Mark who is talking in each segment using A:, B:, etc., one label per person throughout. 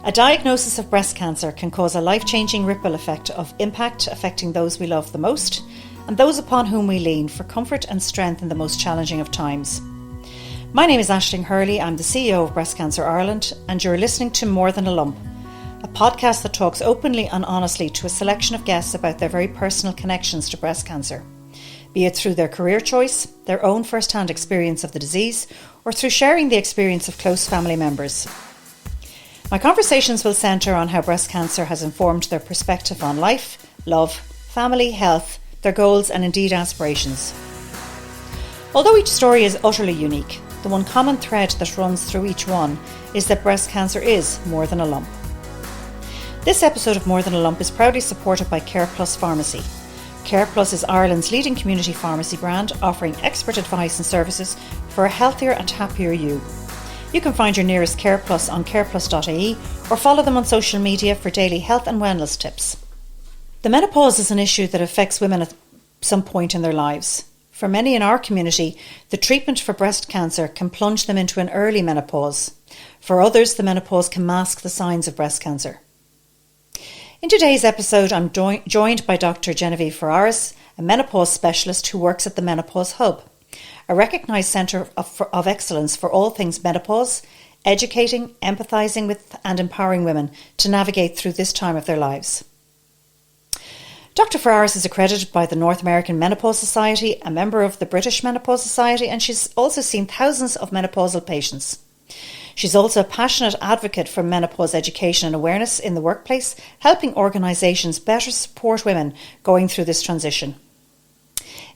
A: A diagnosis of breast cancer can cause a life-changing ripple effect of impact affecting those we love the most and those upon whom we lean for comfort and strength in the most challenging of times. My name is Aisling Hurley, I'm the CEO of Breast Cancer Ireland, and you're listening to More Than a Lump, a podcast that talks openly and honestly to a selection of guests about their very personal connections to breast cancer, be it through their career choice, their own first-hand experience of the disease, or through sharing the experience of close family members. My conversations will centre on how breast cancer has informed their perspective on life, love, family, health, their goals and indeed aspirations. Although each story is utterly unique, the one common thread that runs through each one is that breast cancer is more than a lump. This episode of More Than a Lump is proudly supported by Care Plus Pharmacy. Care Plus is Ireland's leading community pharmacy brand, offering expert advice and services for a healthier and happier you. You can find your nearest Care Plus on careplus.ie or follow them on social media for daily health and wellness tips. The menopause is an issue that affects women at some point in their lives. For many in our community, the treatment for breast cancer can plunge them into an early menopause. For others, the menopause can mask the signs of breast cancer. In today's episode, I'm joined by Dr Genevieve Ferraris, a menopause specialist who works at the Menopause Hub, a recognised centre of excellence for all things menopause, educating, empathising with and empowering women to navigate through this time of their lives. Dr Ferraris is accredited by the North American Menopause Society, a member of the British Menopause Society, and she's also seen thousands of menopausal patients. She's also a passionate advocate for menopause education and awareness in the workplace, helping organisations better support women going through this transition.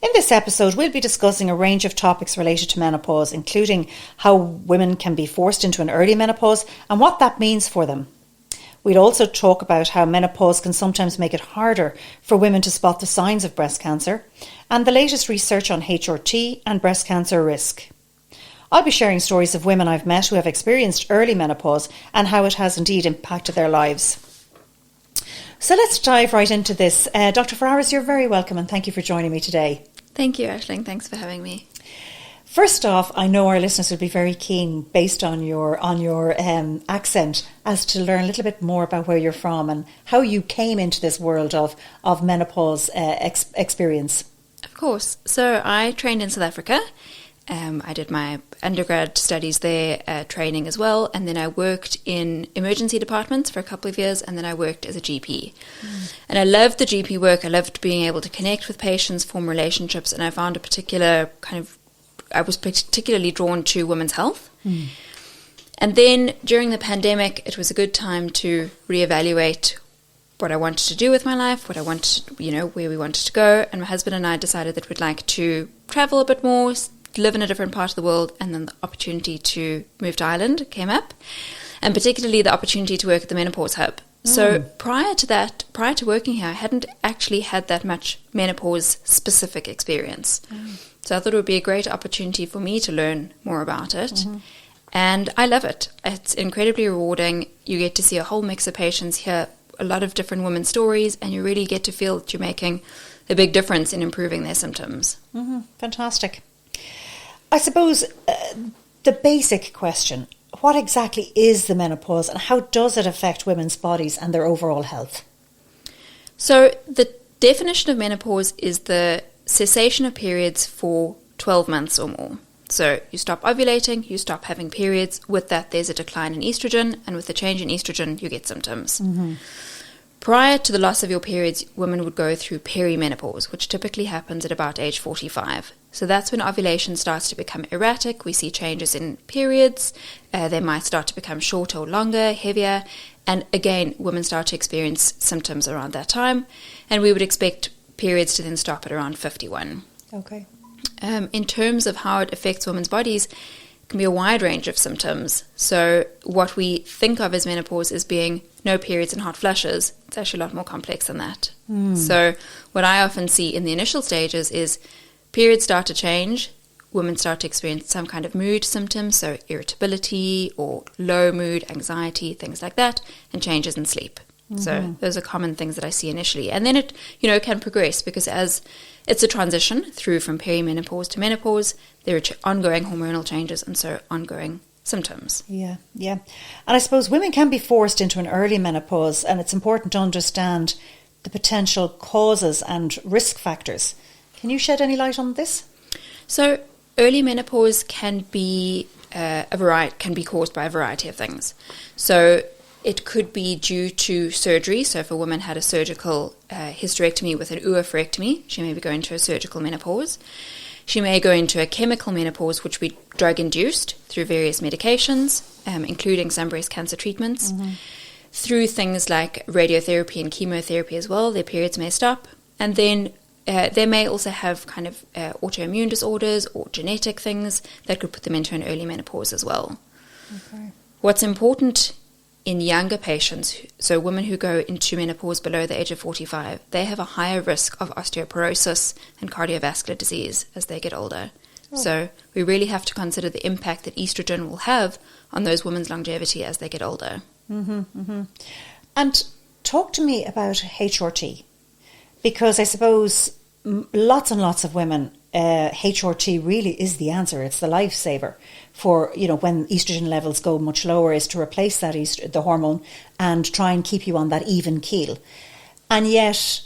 A: In this episode, we'll be discussing a range of topics related to menopause, including how women can be forced into an early menopause and what that means for them. We'll also talk about how menopause can sometimes make it harder for women to spot the signs of breast cancer and the latest research on HRT and breast cancer risk. I'll be sharing stories of women I've met who have experienced early menopause and how it has indeed impacted their lives. So let's dive right into this. Dr Ferraris, you're very welcome and thank you for joining me today.
B: Thank you, Aisling. Thanks for having me.
A: First off, I know our listeners would be very keen, based on your accent, as to learn a little bit more about where you're from and how you came into this world of menopause experience.
B: Of course. So I trained in South Africa. I did my undergrad studies there, training as well, and then I worked in emergency departments for a couple of years, and then I worked as a GP. And I loved the GP work. I loved being able to connect with patients, form relationships, and I found I was particularly drawn to women's health. And then during the pandemic, it was a good time to reevaluate what I wanted to do with my life, what I wanted, where we wanted to go. And my husband and I decided that we'd like to travel a bit more, live in a different part of the world, and then the opportunity to move to Ireland came up, and particularly the opportunity to work at the Menopause Hub. So prior to working here, I hadn't actually had that much menopause specific experience. So I thought it would be a great opportunity for me to learn more about it. And I love it. It's incredibly rewarding. You get to see a whole mix of patients, hear a lot of different women's stories, and you really get to feel that you're making a big difference in improving their symptoms.
A: Fantastic. I suppose the basic question, what exactly is the menopause and how does it affect women's bodies and their overall health?
B: So the definition of menopause is the cessation of periods for 12 months or more. So you stop ovulating, you stop having periods. With that, there's a decline in estrogen, and with the change in estrogen, you get symptoms. Prior to the loss of your periods, women would go through perimenopause, which typically happens at about age 45. So that's when ovulation starts to become erratic. We see changes in periods. They might start to become shorter or longer, heavier. And again, women start to experience symptoms around that time. And we would expect periods to then stop at around 51.
A: Okay.
B: In terms of how it affects women's bodies, it can be a wide range of symptoms. So what we think of as menopause as being no periods and hot flushes, it's actually a lot more complex than that. So what I often see in the initial stages is periods start to change, women start to experience some kind of mood symptoms, so irritability or low mood, anxiety, things like that, and changes in sleep. So those are common things that I see initially. And then it, can progress because as it's a transition through from perimenopause to menopause, there are ongoing hormonal changes and so ongoing symptoms.
A: Yeah. And I suppose women can be forced into an early menopause, and it's important to understand the potential causes and risk factors. Can you shed any light on this?
B: So early menopause can be can be caused by a variety of things. So it could be due to surgery. So if a woman had a surgical hysterectomy with an oophorectomy, she may be going to a surgical menopause. She may go into a chemical menopause, which would be drug-induced through various medications, including some breast cancer treatments. Through things like radiotherapy and chemotherapy as well, their periods may stop. And then they may also have kind of autoimmune disorders or genetic things that could put them into an early menopause as well.
A: Okay.
B: What's important in younger patients, so women who go into menopause below the age of 45, they have a higher risk of osteoporosis and cardiovascular disease as they get older. Oh. So we really have to consider the impact that estrogen will have on those women's longevity as they get older.
A: And talk to me about HRT, because I suppose lots and lots of women, HRT really is the answer. It's the lifesaver for, when estrogen levels go much lower, is to replace that the hormone and try and keep you on that even keel. And yet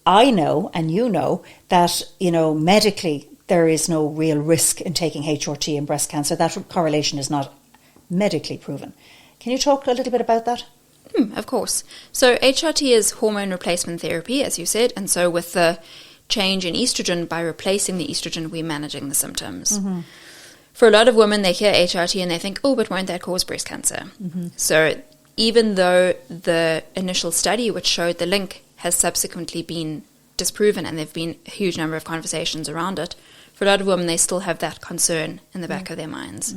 A: I know, and you know, that, medically there is no real risk in taking HRT in breast cancer. That correlation is not medically proven. Can you talk a little bit about that?
B: Of course. So HRT is hormone replacement therapy, as you said, and so with the change in estrogen, by replacing the estrogen, we're managing the symptoms. For a lot of women, they hear HRT and they think, oh, but won't that cause breast cancer? So even though the initial study which showed the link has subsequently been disproven and there have been a huge number of conversations around it, for a lot of women, they still have that concern in the back of their minds.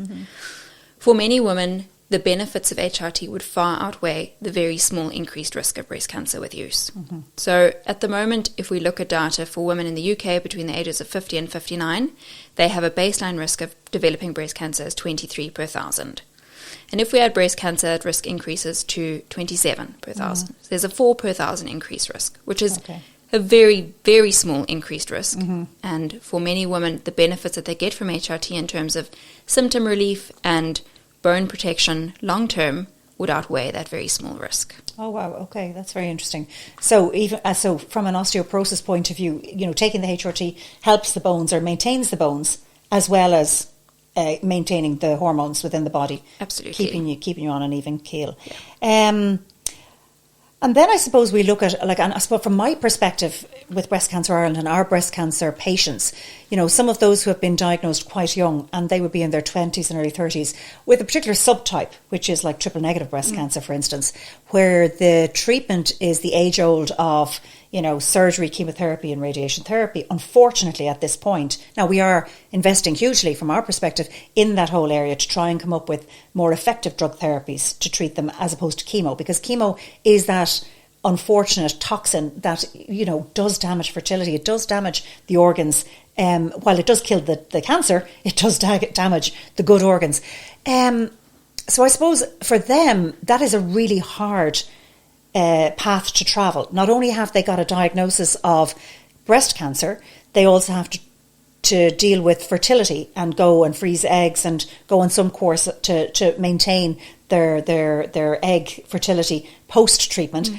B: For many women, the benefits of HRT would far outweigh the very small increased risk of breast cancer with use. So at the moment, if we look at data for women in the UK between the ages of 50 and 59, they have a baseline risk of developing breast cancer as 23 per thousand. And if we add breast cancer, that risk increases to 27 per thousand. So there's a 4 per thousand increased risk, which is a very, very small increased risk. And for many women, the benefits that they get from HRT in terms of symptom relief and bone protection long-term would outweigh that very small risk.
A: Oh, wow. Okay, that's very interesting. So so from an osteoporosis point of view, taking the HRT helps the bones or maintains the bones as well as maintaining the hormones within the body.
B: Absolutely.
A: Keeping you on an even keel. Yeah. And then I suppose we look at, and I suppose from my perspective with Breast Cancer Ireland and our breast cancer patients, some of those who have been diagnosed quite young, and they would be in their 20s and early 30s, with a particular subtype, which is like triple negative breast cancer, for instance, where the treatment is the age old of, surgery, chemotherapy and radiation therapy. Unfortunately, at this point, now we are investing hugely from our perspective in that whole area to try and come up with more effective drug therapies to treat them as opposed to chemo, because chemo is that unfortunate toxin that, does damage fertility. It does damage the organs. While it does kill the cancer, it does damage the good organs. So I suppose for them, that is a really hard path to travel. Not only have they got a diagnosis of breast cancer, they also have to deal with fertility and go and freeze eggs and go on some course to maintain their egg fertility post-treatment,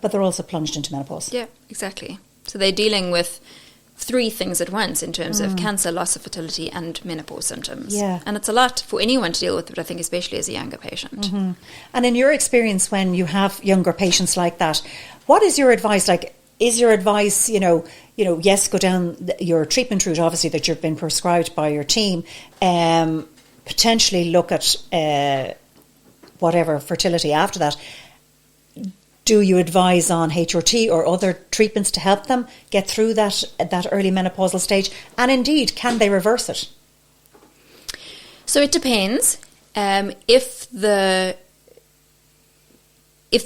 A: but they're also plunged into menopause.
B: Yeah, exactly. So they're dealing with 3 things at once in terms of cancer, loss of fertility and menopause symptoms.
A: Yeah.
B: And it's a lot for anyone to deal with, but I think especially as a younger patient.
A: And in your experience, when you have younger patients like that, what is your advice? Is your advice, yes, go down your treatment route, obviously, that you've been prescribed by your team, potentially look at whatever fertility after that. Do you advise on HRT or other treatments to help them get through that early menopausal stage? And indeed, can they reverse it?
B: So it depends. If the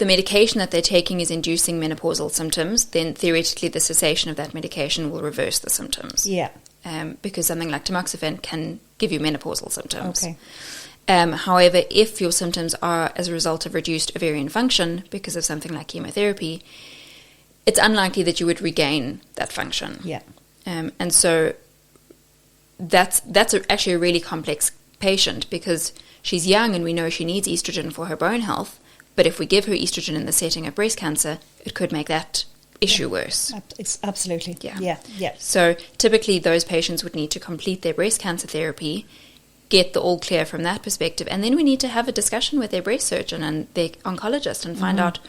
B: medication that they're taking is inducing menopausal symptoms, then theoretically the cessation of that medication will reverse the symptoms.
A: Yeah.
B: Because something like tamoxifen can give you menopausal symptoms.
A: Okay.
B: However, if your symptoms are as a result of reduced ovarian function because of something like chemotherapy, it's unlikely that you would regain that function.
A: Yeah.
B: And so that's actually a really complex patient, because she's young and we know she needs estrogen for her bone health, but if we give her estrogen in the setting of breast cancer, it could make that issue worse.
A: It's absolutely. Yeah.
B: So typically those patients would need to complete their breast cancer therapy, get the all clear from that perspective, and then we need to have a discussion with their breast surgeon and their oncologist and find out,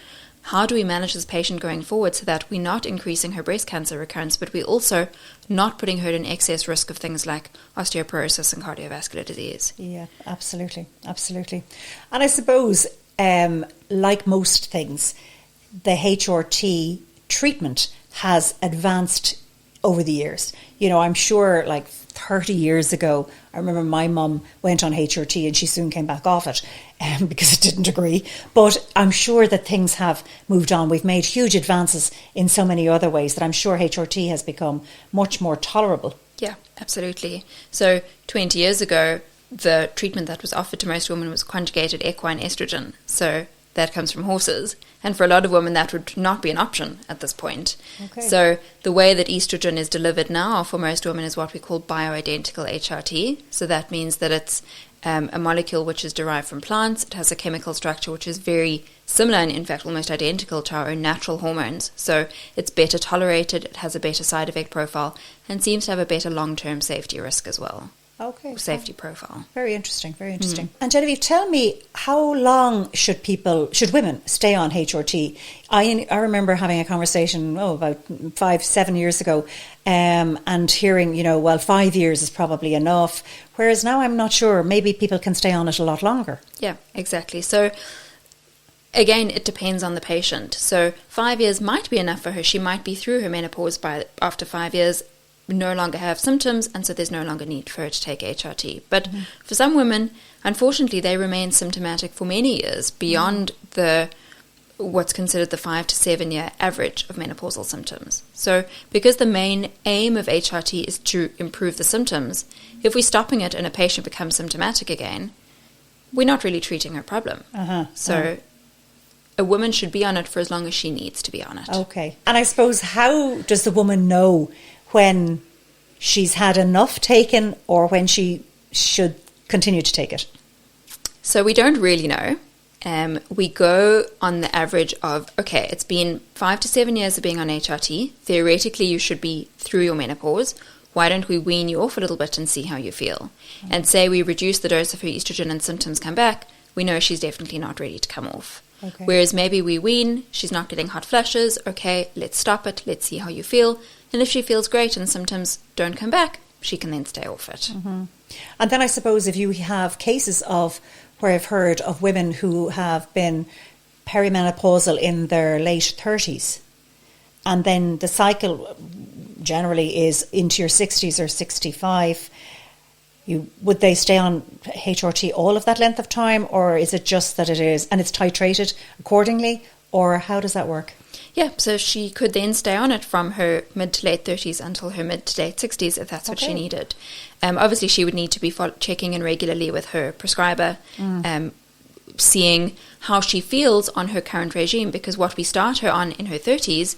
B: how do we manage this patient going forward so that we're not increasing her breast cancer recurrence, but we're also not putting her at an excess risk of things like osteoporosis and cardiovascular disease.
A: Yeah, absolutely. And I suppose, like most things, the HRT treatment has advanced over the years. I'm sure like 30 years ago, I remember my mum went on HRT and she soon came back off it because it didn't agree. But I'm sure that things have moved on. We've made huge advances in so many other ways that I'm sure HRT has become much more tolerable.
B: Yeah, absolutely. So 20 years ago, the treatment that was offered to most women was conjugated equine estrogen. So that comes from horses. And for a lot of women, that would not be an option at this point.
A: Okay.
B: So the way that estrogen is delivered now for most women is what we call bioidentical HRT. So that means that it's a molecule which is derived from plants. It has a chemical structure which is very similar and in fact almost identical to our own natural hormones. So it's better tolerated, it has a better side effect profile, and seems to have a better long-term safety risk as well.
A: Okay.
B: Safety profile.
A: Very interesting. And Genevieve, tell me, how long should women stay on HRT? I remember having a conversation, about 5-7 years ago, and hearing, 5 years is probably enough. Whereas now I'm not sure, maybe people can stay on it a lot longer.
B: Yeah, exactly. So again, it depends on the patient. So 5 years might be enough for her. She might be through her menopause after 5 years, no longer have symptoms, and so there's no longer need for her to take HRT. But for some women, unfortunately, they remain symptomatic for many years beyond what's considered the 5 to 7 year average of menopausal symptoms. So because the main aim of HRT is to improve the symptoms, if we're stopping it and a patient becomes symptomatic again, we're not really treating her problem. So a woman should be on it for as long as she needs to be on it.
A: Okay. And I suppose, how does the woman know when she's had enough taken or when she should continue to take it?
B: So we don't really know. We go on the average of, okay, it's been 5 to 7 years of being on HRT. Theoretically, you should be through your menopause. Why don't we wean you off a little bit and see how you feel? And say we reduce the dose of her estrogen and symptoms come back, we know she's definitely not ready to come off.
A: Okay.
B: Whereas maybe we wean, she's not getting hot flushes, okay, let's stop it, let's see how you feel. And if she feels great and symptoms don't come back, she can then stay off it.
A: And then I suppose if you have cases of where I've heard of women who have been perimenopausal in their late 30s, and then the cycle generally is into your 60s or 65, would they stay on HRT all of that length of time, or is it just that it is, and it's titrated accordingly, or how does that work?
B: Yeah, so she could then stay on it from her mid to late 30s until her mid to late 60s if that's what she needed. Obviously, she would need to be checking in regularly with her prescriber, seeing how she feels on her current regime, because what we start her on in her 30s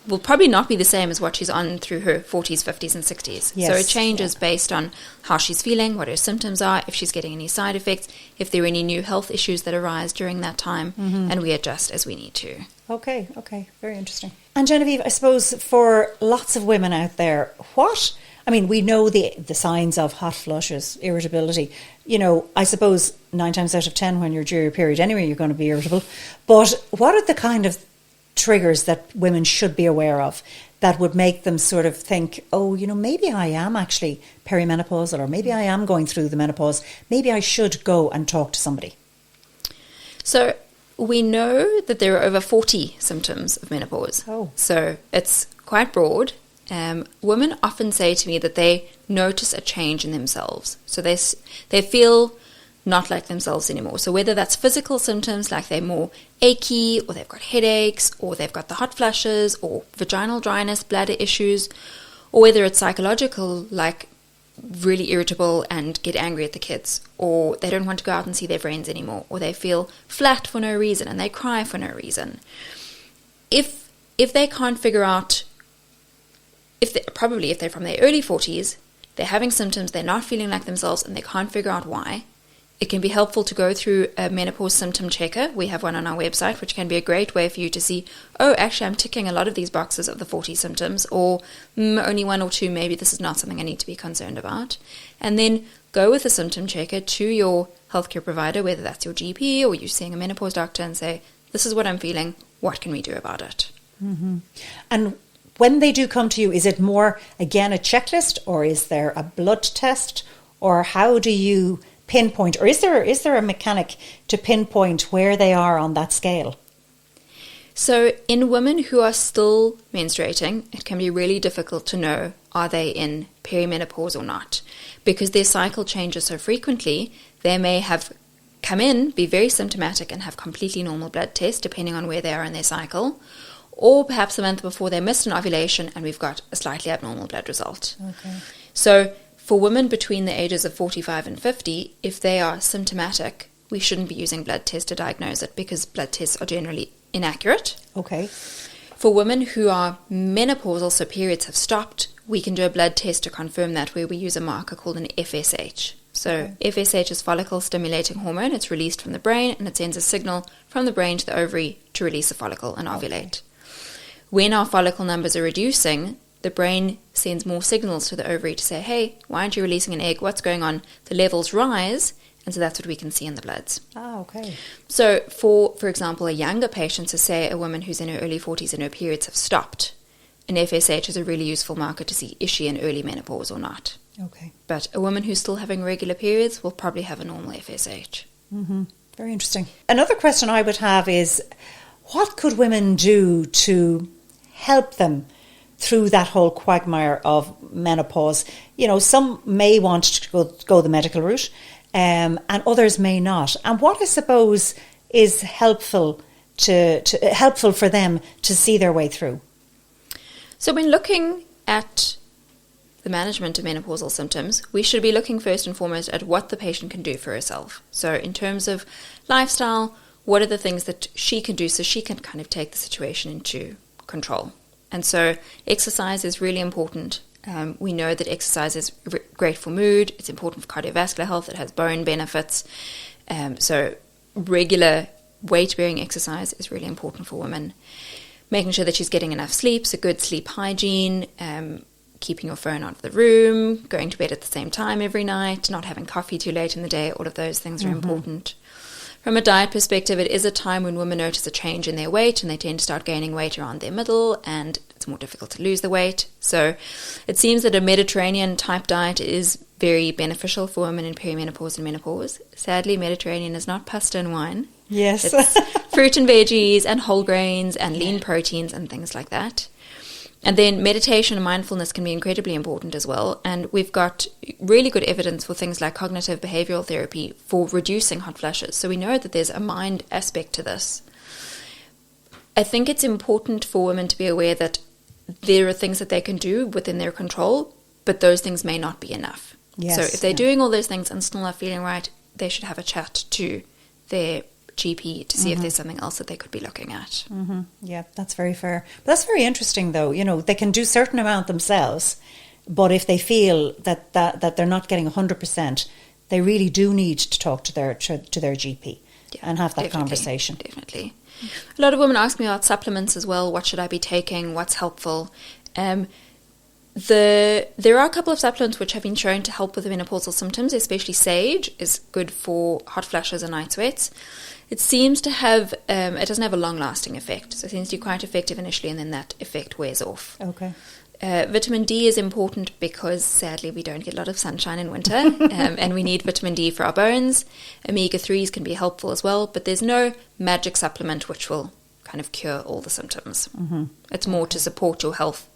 B: will probably not be the same as what she's on through her 40s, 50s and 60s.
A: Yes,
B: so it changes based on how she's feeling, what her symptoms are, if she's getting any side effects, if there are any new health issues that arise during that time, and we adjust as we need to.
A: Okay, very interesting. And Genevieve, I suppose for lots of women out there, we know the signs of hot flushes, irritability. I suppose 9 times out of 10 when you're due your period anyway, you're going to be irritable. But what are the kind of triggers that women should be aware of that would make them sort of think, maybe I am actually perimenopausal, or maybe I am going through the menopause. Maybe I should go and talk to somebody.
B: So we know that there are over 40 symptoms of menopause. So it's quite broad. Women often say to me that they notice a change in themselves. So they feel not like themselves anymore. So whether that's physical symptoms, like they're more achy, or they've got headaches, or they've got the hot flushes, or vaginal dryness, bladder issues, or whether it's psychological, like really irritable and get angry at the kids, or they don't want to go out and see their friends anymore, or they feel flat for no reason and they cry for no reason. If they can't figure out, if they're from their early 40s, they're having symptoms, they're not feeling like themselves, and they can't figure out why, it can be helpful to go through a menopause symptom checker. We have one on our website, which can be a great way for you to see, oh, actually, I'm ticking a lot of these boxes of the 40 symptoms, or only one or two, maybe this is not something I need to be concerned about. And then go with the symptom checker to your healthcare provider, whether that's your GP or you're seeing a menopause doctor, and say, this is what I'm feeling, what can we do about it?
A: Mm-hmm. And when they do come to you, is it more, again, a checklist, or is there a blood test, or how do you pinpoint, or is there a mechanic to pinpoint where they are on that scale?
B: So in women who are still menstruating, it can be really difficult to know, are they in perimenopause or not? Because their cycle changes so frequently, they may have come in, be very symptomatic and have completely normal blood tests depending on where they are in their cycle. Or perhaps a month before they missed an ovulation and we've got a slightly abnormal blood result.
A: Okay.
B: So for women between the ages of 45 and 50, if they are symptomatic, we shouldn't be using blood tests to diagnose it because blood tests are generally inaccurate.
A: Okay.
B: For women who are menopausal, so periods have stopped, we can do a blood test to confirm that, where we use a marker called an FSH. So FSH is follicle stimulating hormone. It's released from the brain and it sends a signal from the brain to the ovary to release a follicle and ovulate. When our follicle numbers are reducing, the brain sends more signals to the ovary to say, hey, why aren't you releasing an egg? What's going on? The levels rise, and so that's what we can see in the bloods.
A: Ah, okay.
B: So for example, a younger patient, so say a woman who's in her early 40s and her periods have stopped, an FSH is a really useful marker to see, is she in early menopause or not?
A: Okay.
B: But a woman who's still having regular periods will probably have a normal FSH.
A: Mm-hmm. Very interesting. Another question I would have is, what could women do to help them through that whole quagmire of menopause? You know, some may want to go the medical route, and others may not. And what I suppose is helpful for them to see their way through?
B: So when looking at the management of menopausal symptoms, we should be looking first and foremost at what the patient can do for herself. So in terms of lifestyle, what are the things that she can do so she can kind of take the situation into control? And so exercise is really important. We know that exercise is great for mood. It's important for cardiovascular health. It has bone benefits. So regular weight-bearing exercise is really important for women. Making sure that she's getting enough sleep, so good sleep hygiene, keeping your phone out of the room, going to bed at the same time every night, not having coffee too late in the day. All of those things are important. From a diet perspective, it is a time when women notice a change in their weight and they tend to start gaining weight around their middle, and it's more difficult to lose the weight. So it seems that a Mediterranean type diet is very beneficial for women in perimenopause and menopause. Sadly, Mediterranean is not pasta and wine.
A: Yes.
B: It's fruit and veggies and whole grains and lean proteins and things like that. And then meditation and mindfulness can be incredibly important as well. And we've got really good evidence for things like cognitive behavioral therapy for reducing hot flushes. So we know that there's a mind aspect to this. I think it's important for women to be aware that there are things that they can do within their control, but those things may not be enough.
A: Yes,
B: so if they're doing all those things and still not feeling right, they should have a chat to their GP to see if there's something else that they could be looking at.
A: Mm-hmm. Yeah, that's very fair. But that's very interesting, though. You know, they can do certain amount themselves, but if they feel that they're not getting 100%, they really do need to talk to their GP and have that conversation.
B: Definitely. A lot of women ask me about supplements as well. What should I be taking? What's helpful? There are a couple of supplements which have been shown to help with the menopausal symptoms, especially sage is good for hot flushes and night sweats. It seems to have, it doesn't have a long-lasting effect, so it seems to be quite effective initially and then that effect wears off.
A: Okay.
B: Vitamin D is important because sadly we don't get a lot of sunshine in winter and we need vitamin D for our bones. Omega-3s can be helpful as well, but there's no magic supplement which will kind of cure all the symptoms. Mm-hmm. It's more to support your health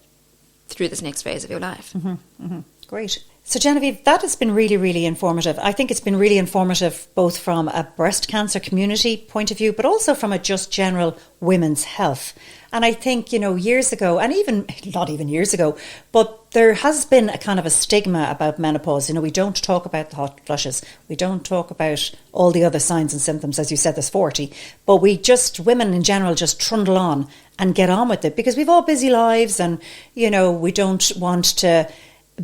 B: through this next phase of your life.
A: Mm-hmm. Mm-hmm. Great. So Genevieve, that has been really, really informative. I think it's been really informative both from a breast cancer community point of view, but also from a just general women's health. And I think, you know, years ago, and even not even years ago, but there has been a kind of a stigma about menopause. You know, we don't talk about the hot flushes. We don't talk about all the other signs and symptoms. As you said, there's 40. But women in general just trundle on and get on with it because we've all busy lives and, you know, we don't want to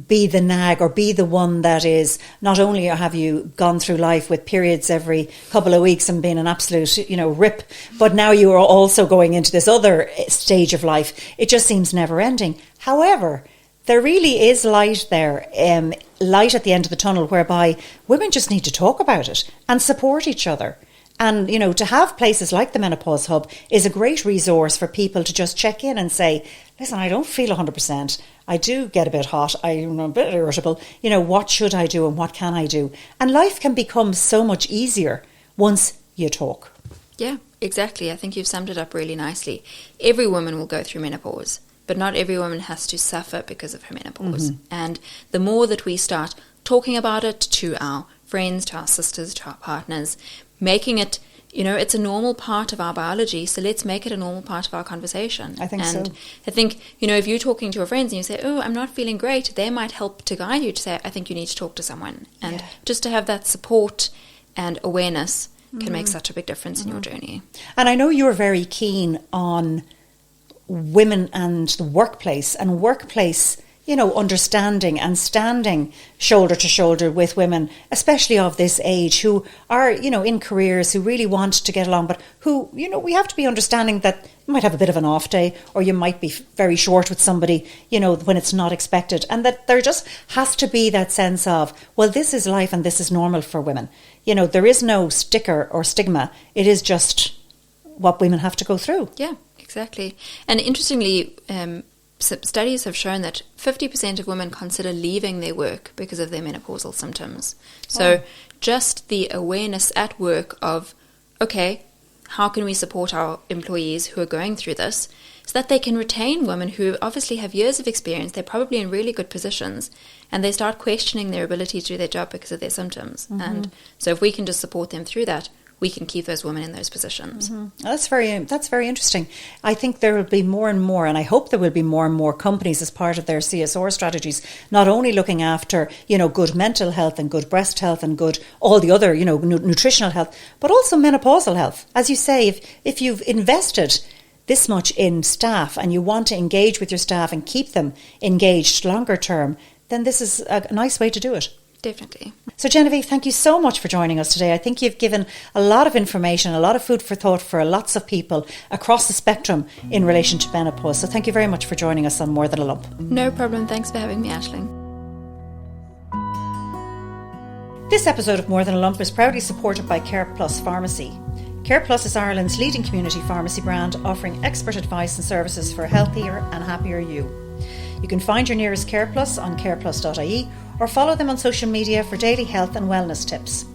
A: be the nag or be the one that is, not only have you gone through life with periods every couple of weeks and been an absolute, rip, but now you are also going into this other stage of life. It just seems never ending. However, there really is light there, light at the end of the tunnel, whereby women just need to talk about it and support each other. And, to have places like the Menopause Hub is a great resource for people to just check in and say, listen, I don't feel 100%. I do get a bit hot. I'm a bit irritable. What should I do and what can I do? And life can become so much easier once you talk.
B: Yeah, exactly. I think you've summed it up really nicely. Every woman will go through menopause, but not every woman has to suffer because of her menopause. Mm-hmm. And the more that we start talking about it to our friends, to our sisters, to our partners, making it, it's a normal part of our biology, so let's make it a normal part of our conversation.
A: I think so.
B: I think, if you're talking to your friends and you say, oh, I'm not feeling great, they might help to guide you to say, I think you need to talk to someone. And just to have that support and awareness can make such a big difference in your journey.
A: And I know you're very keen on women and the workplace, understanding and standing shoulder to shoulder with women, especially of this age, who are, in careers, who really want to get along, but who, we have to be understanding that you might have a bit of an off day, or you might be very short with somebody, when it's not expected. And that there just has to be that sense of, well, this is life and this is normal for women. There is no sticker or stigma. It is just what women have to go through.
B: Yeah, exactly. And interestingly, studies have shown that 50% of women consider leaving their work because of their menopausal symptoms. So just the awareness at work of, okay, how can we support our employees who are going through this so that they can retain women who obviously have years of experience, they're probably in really good positions, and they start questioning their ability to do their job because of their symptoms. Mm-hmm. And so if we can just support them through that, we can keep those women in those positions.
A: Mm-hmm. That's very interesting. I think there will be more and more, and I hope there will be more and more companies as part of their CSR strategies, not only looking after, good mental health and good breast health and good all the other, nutritional health, but also menopausal health. As you say, if you've invested this much in staff and you want to engage with your staff and keep them engaged longer term, then this is a nice way to do it.
B: Definitely.
A: So Genevieve, thank you so much for joining us today. I think you've given a lot of information, a lot of food for thought for lots of people across the spectrum in relation to menopause. So thank you very much for joining us on More Than a Lump.
B: No problem. Thanks for having me, Aisling.
A: This episode of More Than a Lump is proudly supported by Care Plus Pharmacy. Care Plus is Ireland's leading community pharmacy brand, offering expert advice and services for a healthier and happier you. You can find your nearest Care Plus on careplus.ie or follow them on social media for daily health and wellness tips.